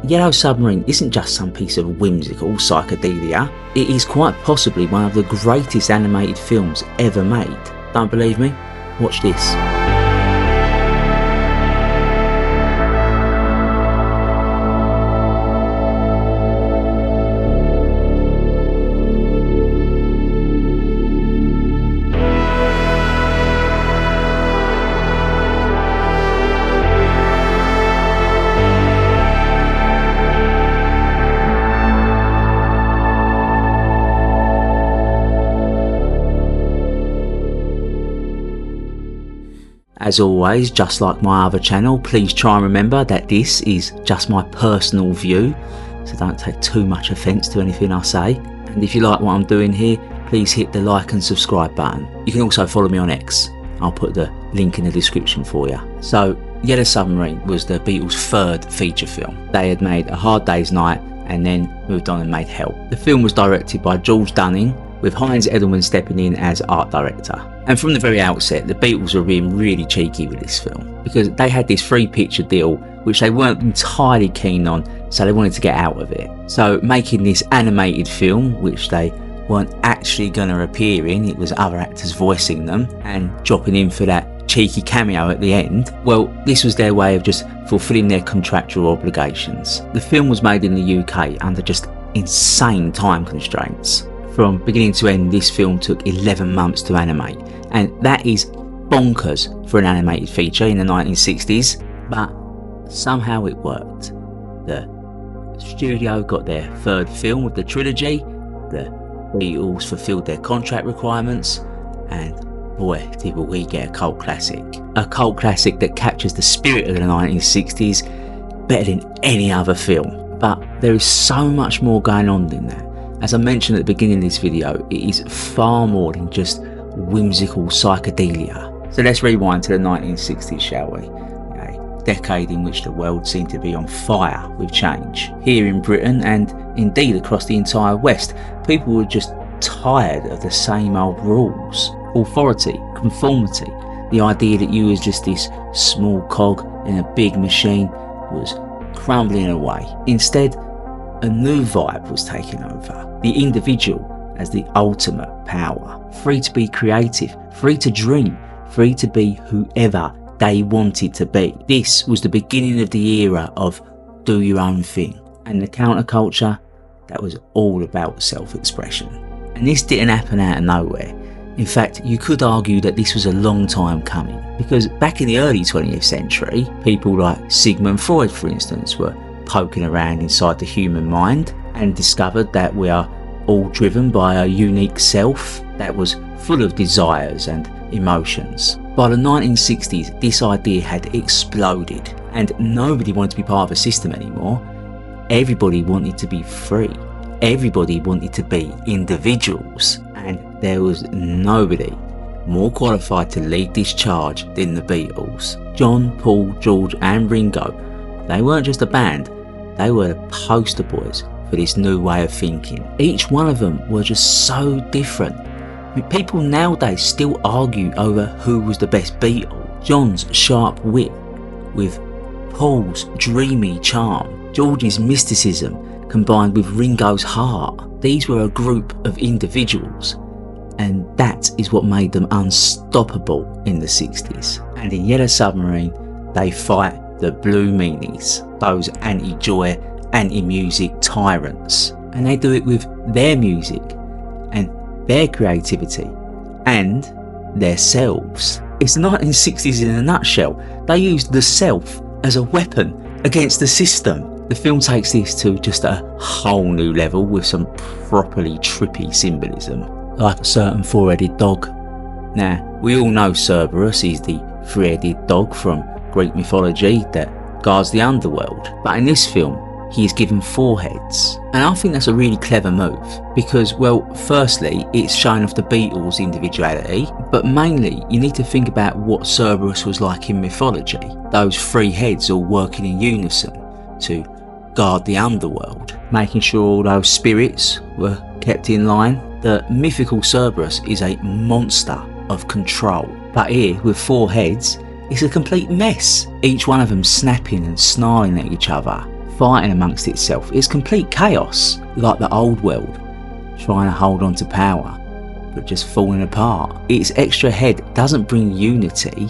Yellow Submarine isn't just some piece of whimsical psychedelia, it is quite possibly one of the greatest animated films ever made. Don't believe me? Watch this. As always, just like my other channel, please try and remember that this is just my personal view, so don't take too much offence to anything I say. And if you like what I'm doing here, please hit the like and subscribe button. You can also follow me on X. I'll put the link in the description for you. So, Yellow Submarine was the Beatles' third feature film. They had made A Hard Day's Night and then moved on and made Help. The film was directed by George Dunning, with Heinz Edelman stepping in as art director. And from the very outset, the Beatles were being really cheeky with this film, because they had this free picture deal which they weren't entirely keen on, so they wanted to get out of it. So making this animated film, which they weren't actually going to appear in, it was other actors voicing them, and dropping in for that cheeky cameo at the end, well, this was their way of just fulfilling their contractual obligations. The film was made in the UK under just insane time constraints. From beginning to end, this film took 11 months to animate, and that is bonkers for an animated feature in the 1960s, but somehow it worked. The studio got their third film with the trilogy, the Beatles fulfilled their contract requirements, and boy, did we get a cult classic. A cult classic that captures the spirit of the 1960s better than any other film. But there is so much more going on than that. As I mentioned at the beginning of this video, it is far more than just whimsical psychedelia. So let's rewind to the 1960s, shall we? A decade in which the world seemed to be on fire with change. Here in Britain, and indeed across the entire West, people were just tired of the same old rules. Authority, conformity, the idea that you was just this small cog in a big machine was crumbling away. Instead, a new vibe was taking over. The individual as the ultimate power. Free to be creative, free to dream, free to be whoever they wanted to be. This was the beginning of the era of do your own thing. And the counterculture, that was all about self-expression. And this didn't happen out of nowhere. In fact, you could argue that this was a long time coming, because back in the early 20th century, people like Sigmund Freud, for instance, were poking around inside the human mind and discovered that we are all driven by a unique self that was full of desires and emotions. By the 1960s, this idea had exploded and nobody wanted to be part of a system anymore. Everybody wanted to be free. Everybody wanted to be individuals, and there was nobody more qualified to lead this charge than the Beatles. John, Paul, George and Ringo, they weren't just a band, they were the poster boys for this new way of thinking. Each one of them were just so different. I mean, people nowadays still argue over who was the best Beatle. John's sharp wit with Paul's dreamy charm, George's mysticism combined with Ringo's heart. These were a group of individuals, and that is what made them unstoppable in the 60s. And in Yellow Submarine, they fight the blue meanies, those anti-joy, anti-music tyrants. And they do it with their music and their creativity and their selves. It's the 1960s in a nutshell. They used the self as a weapon against the system. The film takes this to just a whole new level with some properly trippy symbolism, like a certain four-headed dog. Now, we all know Cerberus is the three-headed dog from Greek mythology that guards the underworld, but in this film he is given 4 heads, and I think that's a really clever move because, well, firstly it's showing off the Beatles' individuality, but mainly you need to think about what Cerberus was like in mythology. Those 3 heads all working in unison to guard the underworld, making sure all those spirits were kept in line. The mythical Cerberus is a monster of control, but here with 4 heads it's a complete mess, each one of them snapping and snarling at each other, fighting amongst itself. It's complete chaos, like the old world, trying to hold on to power, but just falling apart. Its extra head doesn't bring unity,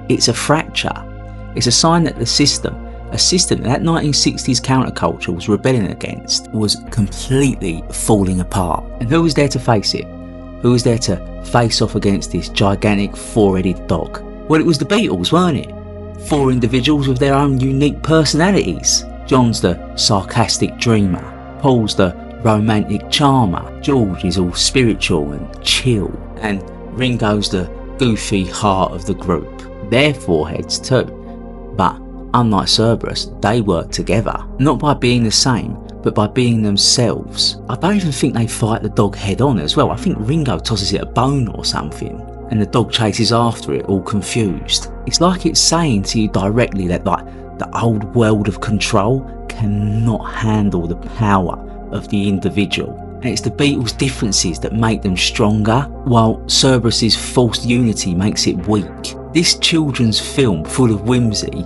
it's a fracture. It's a sign that the system, a system that 1960s counterculture was rebelling against, was completely falling apart. And who was there to face it? Who was there to face off against this gigantic four-headed dog? Well, it was the Beatles, weren't it? 4 individuals with their own unique personalities. John's the sarcastic dreamer, Paul's the romantic charmer, George is all spiritual and chill, and Ringo's the goofy heart of the group. They're 4 heads too, but unlike Cerberus, they work together, not by being the same, but by being themselves. I don't even think they fight the dog head on as well. I think Ringo tosses it a bone or something, and the dog chases after it all confused. It's like it's saying to you directly that the old world of control cannot handle the power of the individual. And it's the Beatles' differences that make them stronger, while Cerberus's forced unity makes it weak. This children's film, full of whimsy,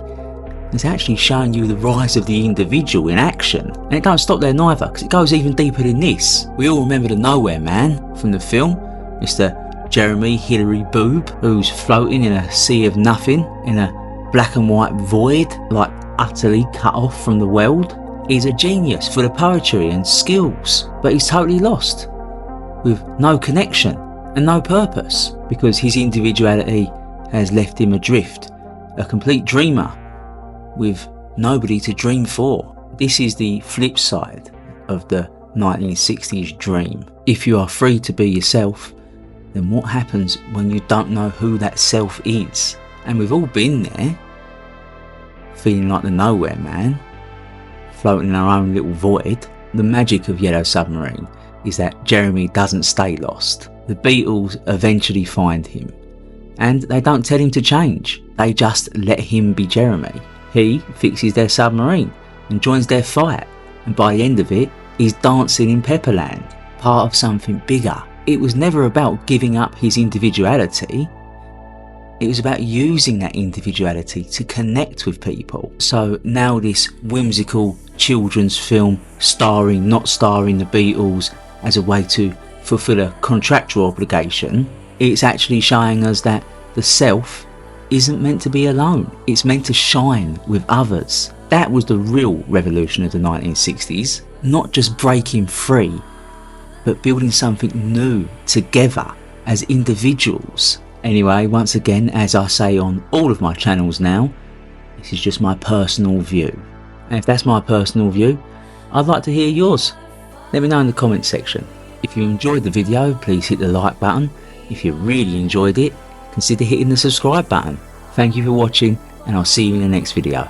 is actually showing you the rise of the individual in action. And it don't stop there neither, because it goes even deeper than this. We all remember the Nowhere Man from the film, Mr. Jeremy Hillary Boob, who's floating in a sea of nothing, in a black and white void, like utterly cut off from the world. He's a genius full of poetry and skills, but he's totally lost, with no connection and no purpose, because his individuality has left him adrift, a complete dreamer with nobody to dream for. This is the flip side of the 1960s dream. If you are free to be yourself, then what happens when you don't know who that self is? And we've all been there, feeling like the Nowhere Man, floating in our own little void. The magic of Yellow Submarine is that Jeremy doesn't stay lost. The Beatles eventually find him, and they don't tell him to change, they just let him be Jeremy. He fixes their submarine and joins their fight, and by the end of it, he's dancing in Pepperland, part of something bigger. It was never about giving up his individuality, it was about using that individuality to connect with people. So now this whimsical children's film not starring the Beatles as a way to fulfill a contractual obligation, it's actually showing us that the self isn't meant to be alone, it's meant to shine with others. That was the real revolution of the 1960s, not just breaking free, but building something new together as individuals. Anyway, once again, as I say on all of my channels now, this is just my personal view. And if that's my personal view, I'd like to hear yours. Let me know in the comments section. If you enjoyed the video, please hit the like button. If you really enjoyed it, consider hitting the subscribe button. Thank you for watching, and I'll see you in the next video.